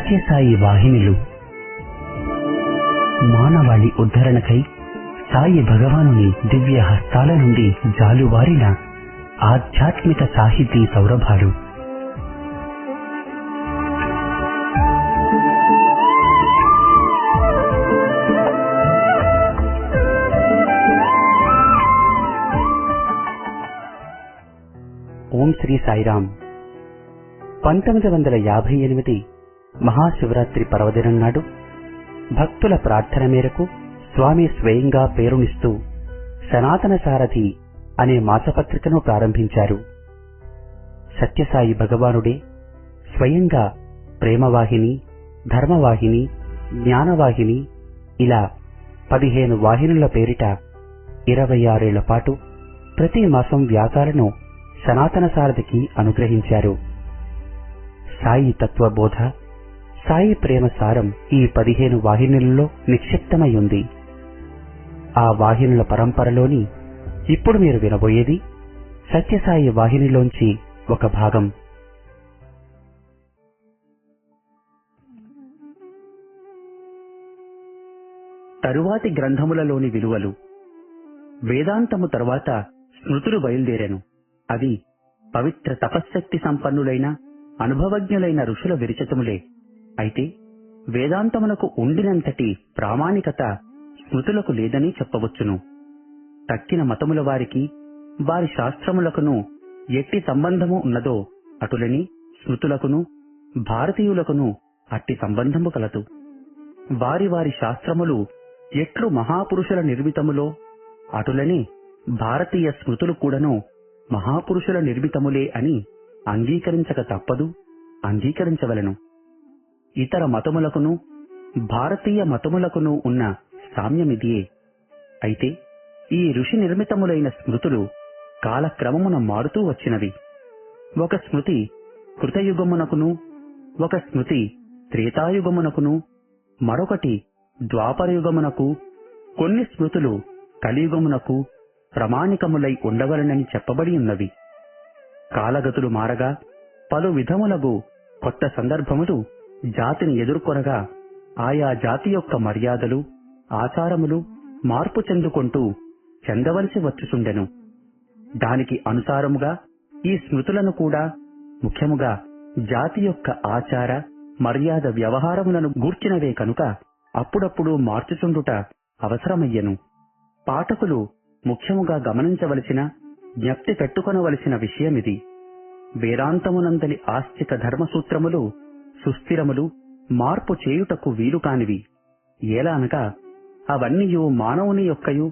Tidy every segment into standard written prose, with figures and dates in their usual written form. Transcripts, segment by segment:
సత్యసాయి వాహినులు మానవాళి ఉద్ధరణకై సాయి భగవానుని దివ్య హస్తాల నుండి జాలువారిన ఆధ్యాత్మిక సాహితీ సౌరభాలు. ఓం శ్రీ సాయిరాం. 1958 మహాశివరాత్రి పర్వదినం నాడు భక్తుల ప్రార్థన మేరకు స్వామి స్వయంగా పేరునిస్తూ సనాతన సారథి అనే మాసపత్రికను ప్రారంభించారు. సత్యసాయి భగవానుడే స్వయంగా ప్రేమవాహిని, ధర్మవాహిని, జ్ఞానవాహిని ఇలా 15 వాహినుల పేరిట 26 ఏళ్ల పాటు ప్రతి మాసం వ్యాసాలను సనాతన సారథికి అనుగ్రహించారు. సాయి తత్వబోధ, సాయి ప్రేమ సారం ఈ 15 వాహినులలో నిక్షిప్తమై ఉంది. ఆ వాహినుల పరంపరలోని ఇప్పుడు మీరు వినబోయేది సత్యసాయి వాహినిలోంచి ఒక భాగం. తరువాతి గ్రంథములలోని విలువలు. వేదాంతము తరువాత స్మృతులు బయలుదేరాను. అవి పవిత్ర తపశ్శక్తి సంపన్నులైన అనుభవజ్ఞులైన ఋషుల విరచితములే. అయితే వేదాంతమునకు ఉండినంతటి ప్రామాణికత స్మృతులకు లేదని చెప్పవచ్చును. తక్కిన మతముల వారికి వారి శాస్త్రములకును ఎట్టి సంబంధము ఉన్నదో అటులని స్మృతులకును భారతీయులకును అట్టి సంబంధము కలదు. వారి వారి శాస్త్రములు ఎట్లు మహాపురుషుల నిర్మితములో అటులని భారతీయ స్మృతులు కూడాను మహాపురుషుల నిర్మితములే అని అంగీకరించక తప్పదు, అంగీకరించవలెను. ఇతర మతములకును భారతీయ మతములకును ఉన్న సామ్యమిదియే. అయితే ఈ ఋషి నిర్మితములైన స్మృతులు కాలక్రమమున మారుతూ వచ్చినవి. ఒక స్మృతి కృతయుగమునకును, ఒక స్మృతి త్రేతాయుగమునకును, మరొకటి ద్వాపరయుగమునకు, కొన్ని స్మృతులు కలియుగమునకు ప్రమాణికములై ఉండవలనని చెప్పబడి ఉన్నవి. కాలగతులు మారగా పలు విధములగు కొత్త సందర్భములు జాతిని ఎదుర్కొనగా ఆయా జాతి యొక్క మర్యాదలు, ఆచారములు మార్పు చెందవలసి వచ్చుచుండెను. దానికి అనుసారముగా ఈ స్మృతులను కూడా ముఖ్యముగా జాతి యొక్క ఆచార మర్యాద వ్యవహారములను గూర్చినవే కనుక అప్పుడప్పుడు మార్చుచుండుట అవసరమయ్యెను. పాఠకులు ముఖ్యముగా గమనించవలసిన, జ్ఞప్తి పెట్టుకొనవలసిన విషయమిది. వేదాంతమునందలి ఆస్తిక ధర్మసూత్రములు సుస్థిరములు, మార్పు చేయుటకు వీలు కానివి. ఎలా అనగా అవన్నీయు మానవుని యొక్కయు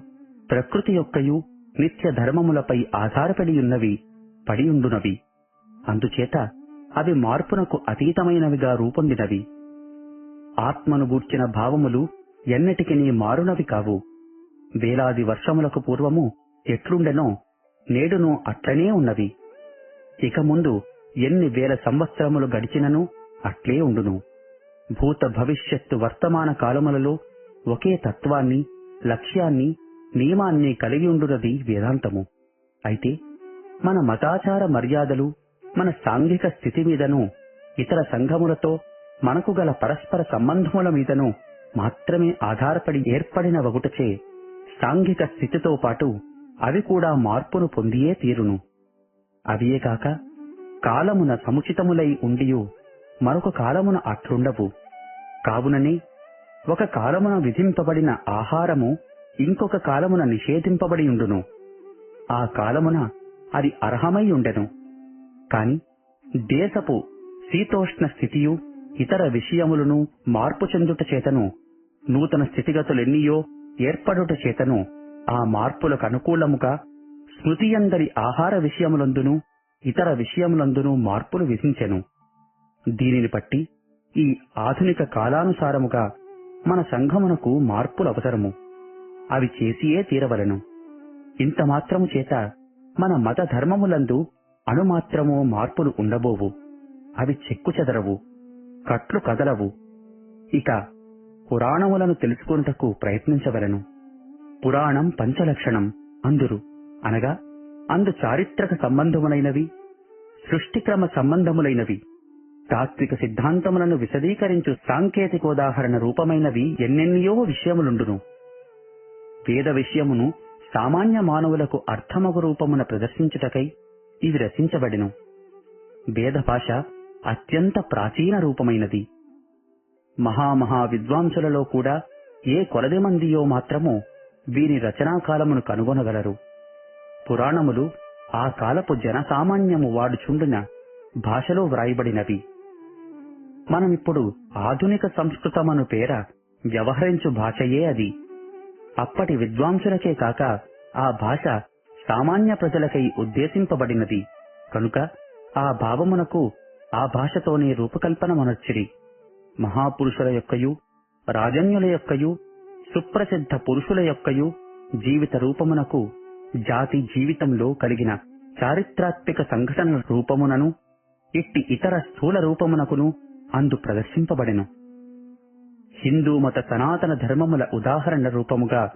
ప్రకృతి యొక్కయు నిత్య ధర్మములపై ఆధారపడియున్నవి, పడియుండునవి. అందుచేత అవి మార్పునకు అతీతమైనవిగా రూపొందినవి. ఆత్మను గూర్చిన భావములు ఎన్నటికినీ మారునవి కావు. వేలాది వర్షములకు పూర్వము ఎట్లుండెనో నేడును అట్లనే ఉన్నవి. ఇక ముందు ఎన్ని వేల సంవత్సరములు గడిచినను అట్లే ఉండును. భూత భవిష్యత్తు వర్తమాన కాలములలో ఒకే తత్వాన్ని, లక్ష్యాన్ని, నియమాన్ని కలిగి ఉండునది వేదాంతము. అయితే మన మతాచార మర్యాదలు, మన సాంఘిక స్థితి మీదను, ఇతర సంఘములతో మనకు గల పరస్పర సంబంధముల మీదను మాత్రమే ఆధారపడి ఏర్పడిన వగుటచే సాంఘిక స్థితితో పాటు అవి కూడా మార్పును పొందియే తీరును. అవియే కాక కాలమున సముచితములై ఉండియు మరొక కాలమున అట్లుండవు. కావుననే ఒక కాలమున విధింపబడిన ఆహారము ఇంకొక కాలమున నిషేధింపబడి ఉండును. ఆ కాలమున అది అర్హమై ఉండెను. కాని దేశపు శీతోష్ణ స్థితియు ఇతర విషయములను మార్పు చెందుట చేతను, నూతన స్థితిగతులెన్నియో ఏర్పడుట చేతను ఆ మార్పులకు అనుకూలముగా స్మృతియందరి ఆహార విషయములందును ఇతర విషయములందును మార్పులు విధించెను. దీనిని బట్టి ఈ ఆధునిక కాలానుసారముగా మన సంఘమునకు మార్పులు అవసరము. అవి చేసియే తీరవలెను. ఇంత మాత్రము చేత మన మత ధర్మములందు అణుమాత్రము మార్పులు ఉండబోవు. అవి చెక్కుచెదరవు, కట్లు కదలవు. ఇక పురాణములను తెలుసుకొనుటకు ప్రయత్నించవలెను. పురాణం పంచలక్షణం అందురు అనగా అందు చారిత్రక సంబంధములైనవి, సృష్టిక్రమ సంబంధములైనవి, తాత్విక సిద్ధాంతములను విశదీకరించు సాంకేతికోదాహరణ రూపమైనవి ఎన్నెన్నియో విషయములుండును. వేద విషయమును సామాన్య మానవులకు అర్థమగు రూపమున ప్రదర్శించుటకై ఇది రచించబడెను. వేద భాష అత్యంత ప్రాచీన రూపమైనది. మహామహా విద్వాంసులలో కూడా ఏ కొలది మందియో మాత్రము వీని రచనాకాలమును కనుగొనగలరు. పురాణములు ఆ కాలపు జనసామాన్యము వాడుచుండిన భాషలో వ్రాయబడినవి. మనమిప్పుడు ఆధునిక సంస్కృతమను పేర వ్యవహరించు భాషయే అది. అప్పటి విద్వాంసులకే కాక ఆ భాష సామాన్య ప్రజలకై ఉద్దేశింపబడినది కనుక ఆ భావమునకు ఆ భాషతోనే రూపకల్పనమనొచ్చిరి. మహాపురుషుల యొక్కయు రాజన్యుల యొక్కయు సుప్రసిద్ధ పురుషుల యొక్కయు జీవిత రూపమునకు జాతి జీవితంలో కలిగిన చారిత్రాత్మక సంఘటనల రూపమునను ఇట్టి ఇతర స్థూల రూపమునకును అందు ప్రదర్శింపబడెను. హిందూ మత సనాతన ధర్మముల ఉదాహరణ రూపముగా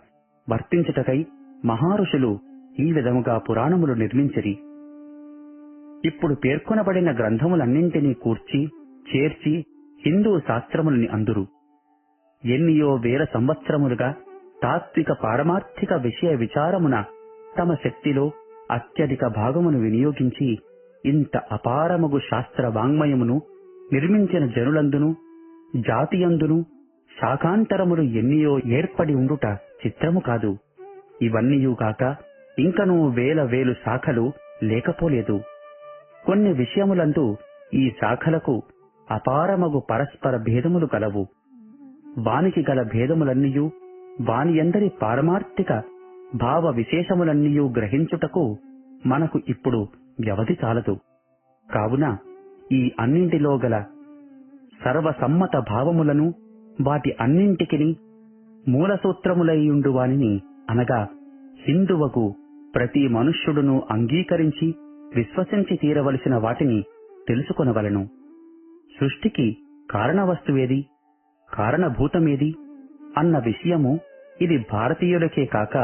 వర్తించుటకై మహారుషులు ఈ విధముగా పురాణములు నిర్మించిరి. ఇప్పుడు పేర్కొనబడిన గ్రంథములన్నింటినీ కూర్చి చేర్చి హిందూ శాస్త్రములని అందురు. ఎన్నియో వేల సంవత్సరములుగా తాత్విక పారమార్థిక విషయ విచారమున తమ శక్తిలో అత్యధిక భాగమును వినియోగించి ఇంత అపారమగు శాస్త్ర వాంగ్మయమును నిర్మించిన జనులందును జాతియందును శాఖాంతరములు ఎన్నియో ఏర్పడి ఉండుట చిత్రము కాదు. ఇవన్నీయుగాక ఇంకనూ వేల వేలు శాఖలు లేకపోలేదు. కొన్ని విషయములందు ఈ శాఖలకు అపారమగు పరస్పర భేదములు కలవు. వానికి గల భేదములన్నీయు వాని అందరి పారమార్థిక భావ విశేషములన్నీయూ గ్రహించుటకు మనకు ఇప్పుడు వ్యవధి చాలదు. కావున ఈ అన్నింటిలో గల సర్వసమ్మత భావములను వాటి అన్నింటికిని మూలసూత్రములైయుండు వానిని అనగా హిందువకు ప్రతి మనుష్యుడును అంగీకరించి విశ్వసించి తీరవలసిన వాటిని తెలుసుకొనవలెను. సృష్టికి కారణవస్తువేది, కారణభూతమేది అన్న విషయము ఇది భారతీయులకే కాక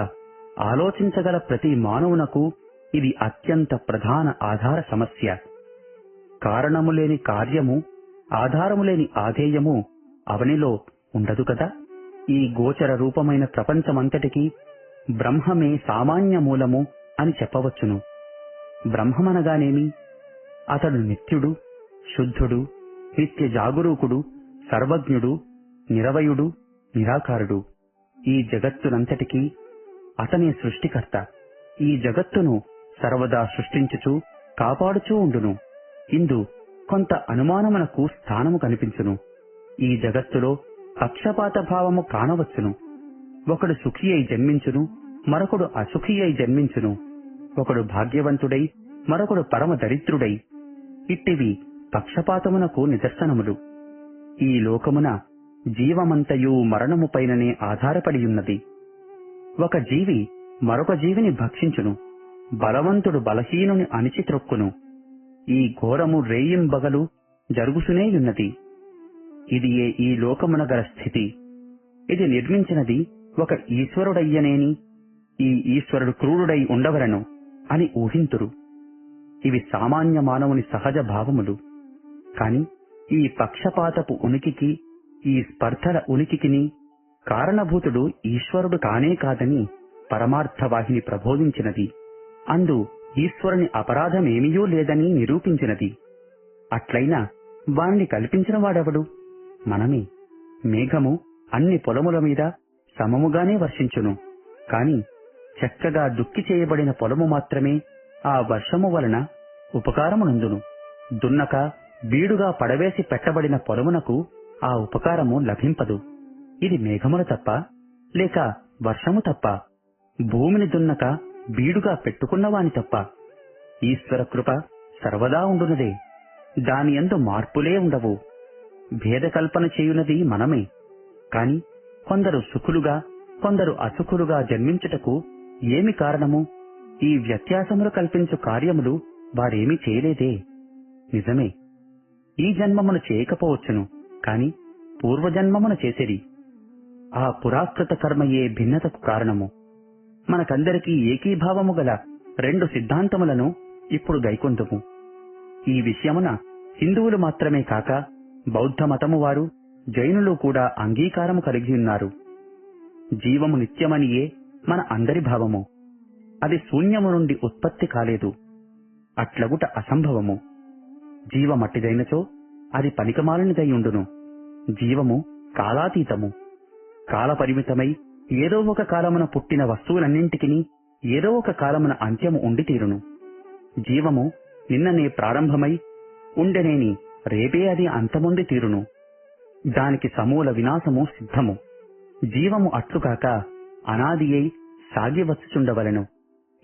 ఆలోచించగల ప్రతి మానవునకు ఇది అత్యంత ప్రధాన ఆధార సమస్య. కారణము లేని కార్యము, ఆధారము లేని ఆధేయము అవనిలో ఉండదు కదా. ఈ గోచర రూపమైన ప్రపంచమంతటికీ బ్రహ్మమే సామాన్య మూలము అని చెప్పవచ్చును. బ్రహ్మమనగానేమి? అతడు నిత్యుడు, శుద్ధుడు, నిత్య జాగరూకుడు, సర్వజ్ఞుడు, నిరవయుడు, నిరాకారుడు. ఈ జగత్తునంతటికీ అతనే సృష్టికర్త. ఈ జగత్తును సర్వదా సృష్టించుచూ కాపాడుచూ ఉండును. ఇందు కొంత అనుమానమునకు స్థానము కనిపించును. ఈ జగత్తులో పక్షపాత భావము కానవచ్చును. ఒకడు సుఖి అయి జన్మించును, మరొకడు అసుఖి అయి జన్మించును. ఒకడు భాగ్యవంతుడై మరొకడు పరమ దరిద్రుడై. ఇట్టివి పక్షపాతమునకు నిదర్శనములు. ఈ లోకమున జీవమంతయు మరణముపైననే ఆధారపడియున్నది. ఒక జీవి మరొక జీవిని భక్షించును, బలవంతుడు బలహీనుని అణిచి త్రొక్కును. ఈ ఘోరము రేయింబగలు జరుగుసునేయున్నది. ఇది ఈ లోకమున గల స్థితి. ఇది నిర్మించినది ఒక ఈశ్వరుడయ్యనేని ఈ ఈశ్వరుడు క్రూరుడై ఉండవలను అని ఊహింతురు. ఇవి సామాన్య మానవుని సహజ భావములు. కాని ఈ పక్షపాతపు ఉనికికి, ఈ స్పర్ధల ఉనికికిని కారణభూతుడు ఈశ్వరుడు కానే కాదని పరమార్థవాహిని ప్రబోధించినది. అందు ఈశ్వరుని అపరాధమేమీయూ లేదని నిరూపించినది. అట్లయినా వాణ్ణి కల్పించిన వాడెవడు? మనమే. మేఘము అన్ని పొలముల మీద సమముగానే వర్షించును. కాని చక్కగా దుక్కి చేయబడిన పొలము మాత్రమే ఆ వర్షము వలన ఉపకారమునందును. దున్నక బీడుగా పడవేసి పెట్టబడిన పొలమునకు ఆ ఉపకారము లభింపదు. ఇది మేఘములు తప్ప, లేక వర్షము తప్ప, భూమిని దున్నక బీడుగా పెట్టుకున్నవాని తప్ప. ఈశ్వర కృప సర్వదా ఉండునదే. దాని యందు మార్పులే ఉండవు. భేదకల్పన చేయునది మనమే. కాని కొందరు సుఖులుగా, కొందరు అసుఖులుగా జన్మించుటకు ఏమి కారణము? ఈ వ్యత్యాసములు కల్పించు కార్యములు వారేమీ చేయలేదే. నిజమే, ఈ జన్మమును చేయకపోవచ్చును, కాని పూర్వజన్మమును చేసేది. ఆ పురాకృత కర్మయే భిన్నతకు కారణము. మనకందరికీ ఏకీభావము గల రెండు సిద్ధాంతములను ఇప్పుడు గైకొందుము. ఈ విషయమున హిందువులు మాత్రమే కాక బౌద్ధ మతము వారు, జైనులు కూడా అంగీకారము కలిగి ఉన్నారు. జీవము నిత్యమనియే మన అందరి భావము. అది శూన్యము నుండి ఉత్పత్తి కాలేదు. అట్లగుట అసంభవము. జీవమట్టిదైనచో అది పనికిమాలినదైయుండును. జీవము కాలాతీతము. కాలపరిమితమై ఏదో ఒక కాలమున పుట్టిన వస్తువులన్నింటికిని ఏదో ఒక కాలమున అంత్యము ఉండి తీరును. జీవము నిన్ననే ప్రారంభమై ఉండెనేని రేపే అది అంతముండి తీరును. దానికి సమూల వినాశము సిద్ధము. జీవము అట్లుకాక అనాది అయి సాగివచ్చుచుండవలెను.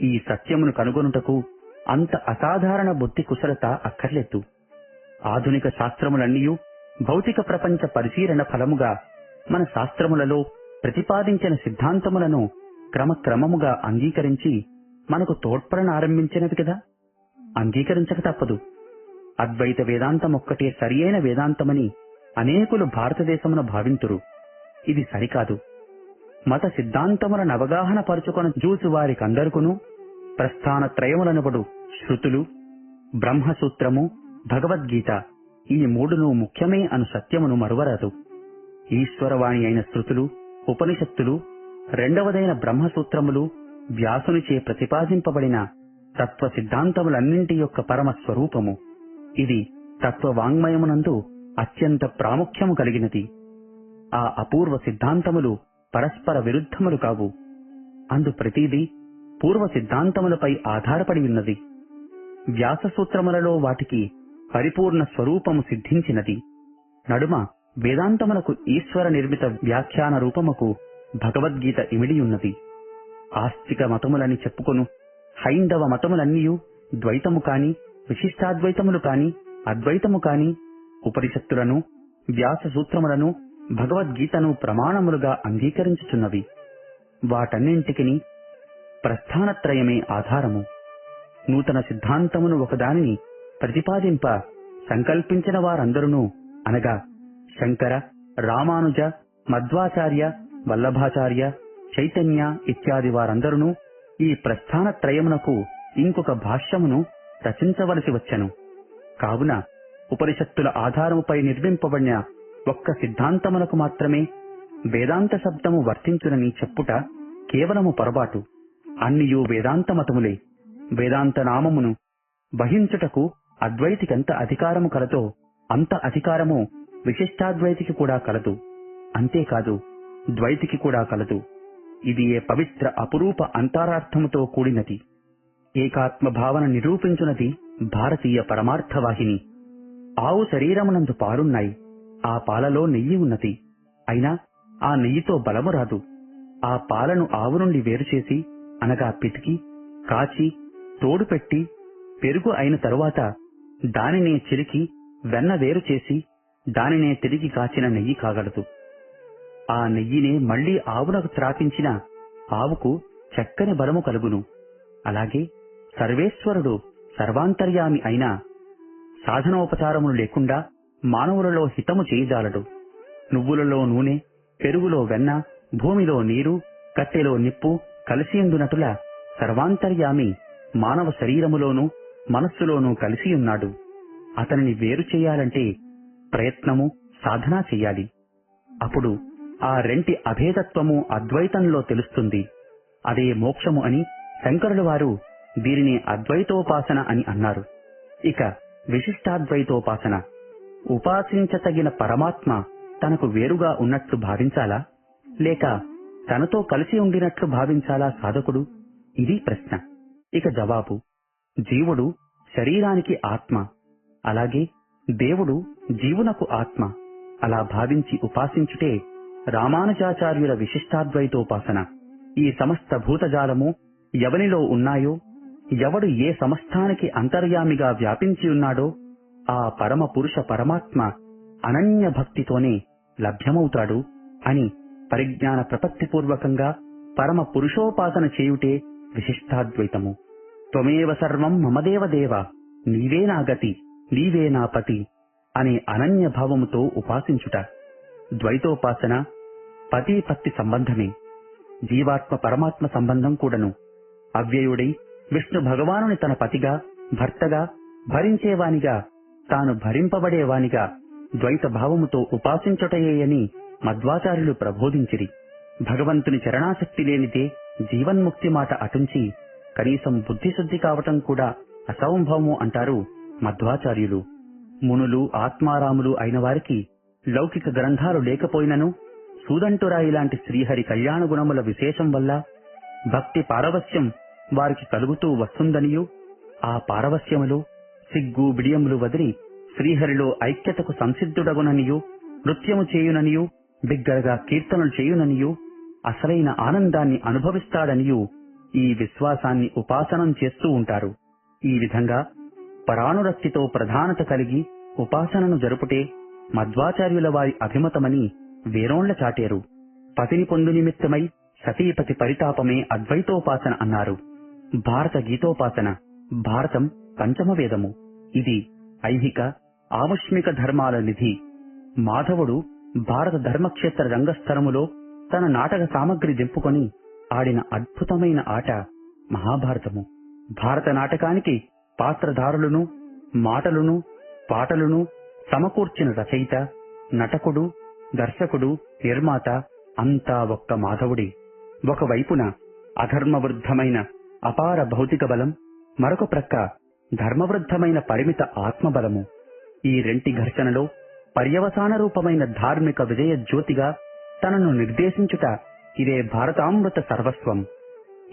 ఈ సత్యమును కనుగొనుటకు అంత అసాధారణ బుద్ధి కుశలత అక్కర్లేదు. ఆధునిక శాస్త్రములన్నీయూ భౌతిక ప్రపంచ పరిశీలన ఫలముగా మన శాస్త్రములలో ప్రతిపాదించిన సిద్ధాంతములను క్రమక్రమముగా అంగీకరించి మనకు తోడ్పడనారంభించినవి కదా. అంగీకరించక తప్పదు. అద్వైత వేదాంతమొక్కటే సరియైన వేదాంతమని అనేకులు భారతదేశమున భావింతురు. ఇది సరికాదు. మత సిద్ధాంతములను అవగాహన పరుచుకొన జూసు వారికందరుకును ప్రస్థానత్రయములనబడు శృతులు, బ్రహ్మసూత్రము, భగవద్గీత ఈ మూడును ముఖ్యమే అను సత్యమును మరువరాదు. ఈశ్వరవాణి అయిన శృతులు, ఉపనిషత్తులు, రెండవదైన బ్రహ్మసూత్రములు వ్యాసునిచే ప్రతిపాదింపబడిన తత్వ సిద్ధాంతములన్నింటి యొక్క పరమ స్వరూపము. ఇది తత్వవాంగ్మయమునందు అత్యంత ప్రాముఖ్యము కలిగినది. ఆ అపూర్వ సిద్ధాంతములు పరస్పర విరుద్ధములు కావు. అందు ప్రతిదీ పూర్వ సిద్ధాంతములపై ఆధారపడి ఉన్నది. వ్యాససూత్రములలో వాటికి పరిపూర్ణ స్వరూపము సిద్ధించినది. నడుమ వేదాంతములకు ఈశ్వర నిర్మిత వ్యాఖ్యాన రూపముకు భగవద్గీత ఇమిడియున్నది. ఆస్తిక మతములని చెప్పుకొను హైందవ మతములన్నీయూ ద్వైతము కాని, విశిష్టాద్వైతములు కాని, అద్వైతము కాని ఉపనిషత్తులను, వ్యాససూత్రములను, భగవద్గీతను ప్రమాణములుగా అంగీకరించుచున్నవి. వాటన్నింటికిని ప్రస్థానత్రయమే ఆధారము. నూతన సిద్ధాంతమును ఒకదానిని ప్రతిపాదింప సంకల్పించిన వారందరూ అనగా శంకర, రామానుజ, మధ్వాచార్య, వల్లభాచార్య, చైతన్య ఇత్యాది వారందరూ ఈ ప్రస్థానత్రయమునకు ఇంకొక భాష్యమును రచించవలసి వచ్చెను. కావున ఉపనిషత్తుల ఆధారముపై నిర్మింపబడిన ఒక్క సిద్ధాంతమునకు మాత్రమే వేదాంత శబ్దము వర్తించునని చెప్పుట కేవలము పొరపాటు. అన్నియూ వేదాంత మతములే. వేదాంత నామమును వహించుటకు అద్వైతికెంత అధికారము కలదో అంత అధికారము విశిష్టాద్వైతికి కూడా కలదు. అంతేకాదు, ద్వైతికి కూడా కలదు. ఇది ఏ పవిత్ర అపురూప అంతరార్థముతో కూడినది. ఏకాత్మ భావన నిరూపించునది భారతీయ పరమార్థవాహిని. ఆవు శరీరమునందు పాలున్నాయి. ఆ పాలలో నెయ్యి ఉన్నది. అయినా ఆ నెయ్యితో బలము రాదు. ఆ పాలను ఆవు నుండి వేరుచేసి, అనగా పితికి, కాచి, తోడు పెట్టి, పెరుగు అయిన తరువాత దానినే చిలికి వెన్న వేరు చేసి దానినే తిరిగి కాచిన నెయ్యి కాగలదు. ఆ నెయ్యినే మళ్లీ ఆవునకు త్రాపించిన ఆవుకు చక్కని బలము కలుగును. అలాగే సర్వేశ్వరుడు సర్వాంతర్యామి అయినా సాధనోపచారములు లేకుండా మానవులలో హితము చేయజాలడు. నువ్వులలో నూనె, పెరుగులో వెన్న, భూమిలో నీరు, కట్టెలో నిప్పు కలిసియుండునటుల సర్వాంతర్యామి మానవ శరీరములోనూ మనస్సులోనూ కలిసియున్నాడు. అతనిని వేరు చేయాలంటే ప్రయత్నము, సాధన చెయ్యాలి. అప్పుడు ఆ రెంటి అభేదత్వము అద్వైతంలో తెలుస్తుంది. అదే మోక్షము అని శంకరుల వారు దీనిని అద్వైతోపాసన అని అన్నారు. ఇక విశిష్టాద్వైతోపాసన, ఉపాసించతగిన పరమాత్మ తనకు వేరుగా ఉన్నట్లు భావించాలా, లేక తనతో కలిసి ఉండినట్లు భావించాలా సాధకుడు? ఇది ప్రశ్న. ఇక జవాబు: జీవుడు శరీరానికి ఆత్మ, అలాగే దేవుడు జీవునకు ఆత్మ. అలా భావించి ఉపాసించుటే రామానుజాచార్యుల విశిష్టాద్వైతోపాసన. ఈ సమస్త భూతజాలము ఎవనిలో ఉన్నాయో, ఎవడు ఏ సమస్తానికి అంతర్యామిగా వ్యాపించి ఉన్నాడో ఆ పరమ పురుష పరమాత్మ అనన్య భక్తితోనే లభ్యమవుతాడు అని పరిజ్ఞాన ప్రపత్తిపూర్వకంగా పరమ పురుషోపాసన చేయుటే విశిష్టాద్వైతము. త్వమేవ సర్వం మమదేవ దేవ, నీవే నా గతి, నీవే నా పతి అనే అనన్య భావముతో ఉపాసించుట. ద్వైతోపాసన పతి-పత్తి సంబంధమే. జీవాత్మ పరమాత్మ సంబంధం కూడను. అవ్యయుడై విష్ణు భగవానుని తన పతిగా, భర్తగా, భరించేవానిగా తాను భరింపబడేవానిగా ద్వైత భావముతో ఉపాసించుటయేయని మధ్వాచార్యులు ప్రబోధించిరి. భగవంతుని చరణాసక్తి లేనిదే జీవన్ముక్తి మాట అటుంచి కనీసం బుద్ధిశుద్ధి కావటం కూడా అసంభవము అంటారు మధ్వాచార్యులు. మునులు ఆత్మారాములు అయిన వారికి లౌకిక గ్రంథాలు లేకపోయినను సూదంటురాయి లాంటి శ్రీహరి కళ్యాణ గుణముల విశేషం వల్ల భక్తి పారవస్యం వారికి కలుగుతూ వస్తుందనియు, ఆ పారవస్యములు సిగ్గు బిడియములు వదిలి శ్రీహరిలో ఐక్యతకు సంసిద్ధుడగుననియు, నృత్యము చేయుననియు, బిగ్గరగా కీర్తనలు చేయుననియు, అసలైన ఆనందాన్ని అనుభవిస్తాడనియు ఈ విశ్వాసాన్ని ఉపాసనం చేస్తూ ఉంటారు. ఈ విధంగా పరానురక్తితో ప్రధానత కలిగి ఉపాసనను జరుపుటే మధ్వాచార్యుల వారి అభిమతమని వేరోళ్ల చాటారు. పతిని పొందు నిమిత్తమై సతీపతి పరితాపమే అద్వైతోపాసన అన్నారు. భారత గీతోపాసన. భారతం పంచమ వేదము. ఇది ఐహిక ఆముష్మిక ధర్మాల నిధి. మాధవుడు భారత ధర్మక్షేత్ర రంగస్థలములో తన నాటక సామగ్రి దింపుకొని ఆడిన అద్భుతమైన ఆట మహాభారతము. భారత నాటకానికి పాత్రధారులను, మాటలును, పాటలును సమకూర్చిన రచయిత, నటకుడు, దర్శకుడు, నిర్మాత అంతా ఒక్క మాధవుడే. ఒకవైపున అధర్మవృద్ధమైన అపార భౌతిక బలం, మరొక ప్రక్క ధర్మవృద్ధమైన పరిమిత ఆత్మబలము. ఈ రెంటి ఘర్షణలో పర్యవసాన రూపమైన ధార్మిక విజయ జ్యోతిగా తనను నిర్దేశించుట ఇదే భారతామృత సర్వస్వం.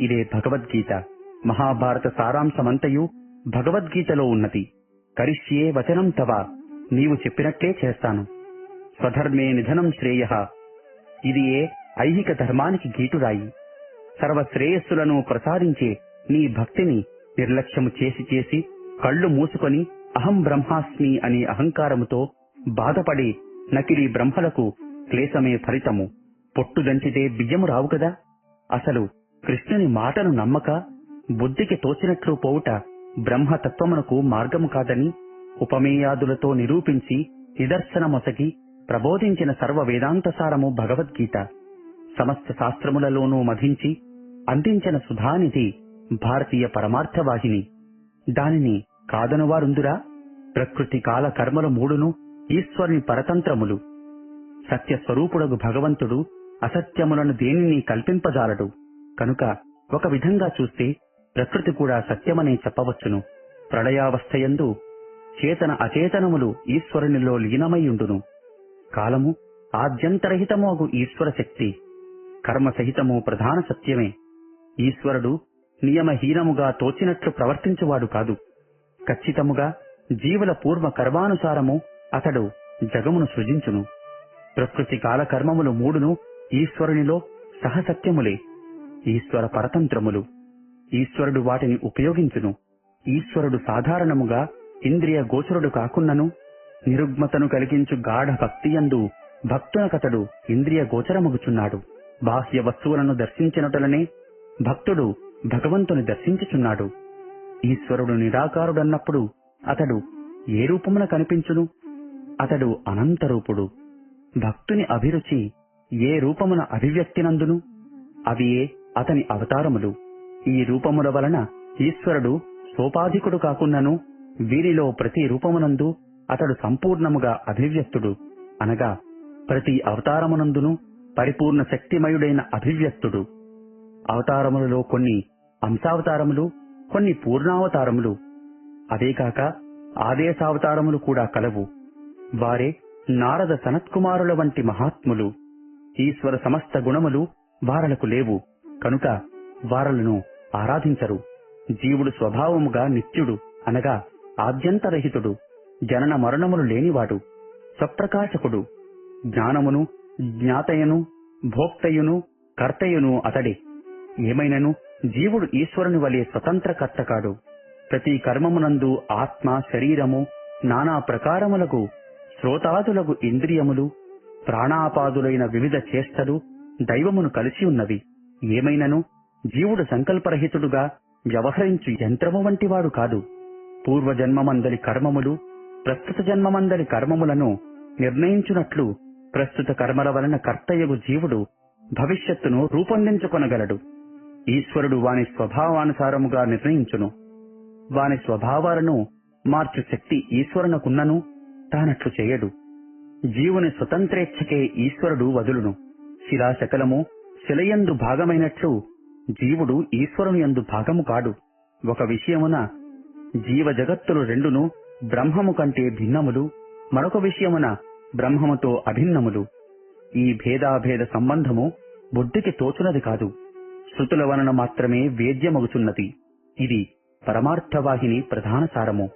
ఇదే భగవద్గీత. మహాభారత సారాంశమంతయు భగవద్గీతలో ఉన్నది. కరిష్యే వచనం తవ, నీవు చెప్పినట్లే చేస్తాను. స్వధర్మే నిధనం శ్రేయః, ఇది ఏ ఐహిక ధర్మానికి గీటురాయి. సర్వశ్రేయస్సులను ప్రసాదించే నీ భక్తిని నిర్లక్ష్యము చేసి చేసి కళ్ళు మూసుకొని అహం బ్రహ్మాస్మి అనే అహంకారముతో బాధపడే నకిలీ బ్రహ్మలకు క్లేశమే ఫలితము. పొట్టుదంచితే బియ్యము రావు కదా. అసలు కృష్ణుని మాటను నమ్మక బుద్ధికి తోచినట్లు పోవుట బ్రహ్మతత్వమునకు మార్గము కాదని ఉపమేయాదులతో నిరూపించి నిదర్శనమొసగి ప్రబోధించిన సర్వ వేదాంతసారము భగవద్గీత. సమస్త శాస్త్రములలోనూ మధించి అందించిన సుధానిధి భారతీయ పరమార్థవాహిని. దానిని కాదనువారుందురా? ప్రకృతి కాల కర్మలు మూడును ఈశ్వరుని పరతంత్రములు. సత్యస్వరూపుడగు భగవంతుడు అసత్యములను దేనిని కల్పింపజాలడు. కనుక ఒక విధంగా చూస్తే ప్రకృతి కూడా సత్యమనే చెప్పవచ్చును. ప్రళయావస్థయందు చేతన అచేతనములు ఈశ్వరునిలో లీనమైయుండును. కాలము ఆద్యంతరహితమగు ఈశ్వర శక్తి, కర్మసహితము ప్రధాన సత్యమే. ఈశ్వరుడు నియమహీనముగా తోచినట్లు ప్రవర్తించువాడు కాదు. ఖచ్చితముగా జీవుల పూర్వ కర్మానుసారము అతడు జగమును సృజించును. ప్రకృతి కాలకర్మములు మూడును ఈశ్వరునిలో సహసత్యములే. ఈశ్వర పరతంత్రములు. ఈశ్వరుడు వాటిని ఉపయోగించును. ఈశ్వరుడు సాధారణముగా ఇంద్రియ గోచరుడు కాకున్నను నిరుగ్మతను కలిగించు గాఢ భక్తియందు భక్తునకతడు ఇంద్రియ గోచరమగుచున్నాడు. బాహ్య వస్తువులను దర్శించినటులనే భక్తుడు భగవంతుని దర్శించుచున్నాడు. ఈశ్వరుడు నిరాకారుడన్నప్పుడు అతడు ఏ రూపమున కనిపించును? అతడు అనంతరూపుడు. భక్తుని అభిరుచి ఏ రూపమున అభివ్యక్తినందును? అవియే అతని అవతారములు. ఈ రూపముల వలన ఈశ్వరుడు సోపాధికుడు కాకున్నను వీరిలో ప్రతి రూపమునందు అతడు సంపూర్ణముగా అభివ్యక్తుడు. అనగా ప్రతి అవతారమునందును పరిపూర్ణ శక్తిమయుడైన అభివ్యక్తుడు. అవతారములలో కొన్ని అంశావతారములు, కొన్ని పూర్ణావతారములు, అదేకాక ఆదేశావతారములు కూడా కలవు. వారే నారద సనత్కుమారుల వంటి మహాత్ములు. ఈశ్వర సమస్త గుణములు వారలకు లేవు కనుక వారలను ఆరాధించరు. జీవుడు స్వభావముగా నిత్యుడు, అనగా ఆద్యంతరహితుడు, జనన మరణములు లేనివాడు, స్వప్రకాశకుడు. జ్ఞానమును, జ్ఞాతయును, భోక్తయును, కర్తయును అతడే. ఏమైనను జీవుడు ఈశ్వరుని వలె స్వతంత్ర కర్త కాడు. ప్రతి కర్మమునందు ఆత్మ, శరీరము, నానా ప్రకారములకు శ్రోతాదులకు ఇంద్రియములు, ప్రాణాపాదులైన వివిధ చేష్టలు దైవమును కలిసి ఉన్నవి. ఏమైనను జీవుడు సంకల్పరహితుడుగా వ్యవహరించు యంత్రము వంటివాడు కాదు. పూర్వజన్మమందలి కర్మములు ప్రస్తుత జన్మమందలి కర్మములను నిర్ణయించునట్లు ప్రస్తుత కర్మల వలన కర్తయ్యగు జీవుడు భవిష్యత్తును రూపొందించుకొనగలడు. ఈశ్వరుడు వాని స్వభావానుసారముగా నిర్ణయించును. వాని స్వభావాలను మార్చు శక్తి ఈశ్వరునకున్నను తానట్లు చేయడు. జీవుని స్వతంత్రేచ్ఛకే ఈశ్వరుడు వదులును. శిలాశకలము శిలయందు భాగమైనట్లు జీవుడు ఈశ్వరుని యందు భాగము కాడు. ఒక విషయమున జీవ జగత్తులు రెండును బ్రహ్మము కంటే భిన్నములు, మరొక విషయమున బ్రహ్మముతో అభిన్నములు. ఈ భేదాభేద సంబంధము బుద్ధికి తోచునది కాదు, శృతుల వలన మాత్రమే వేద్యమగుచున్నది. ఇది పరమార్థవాహిని ప్రధాన సారము.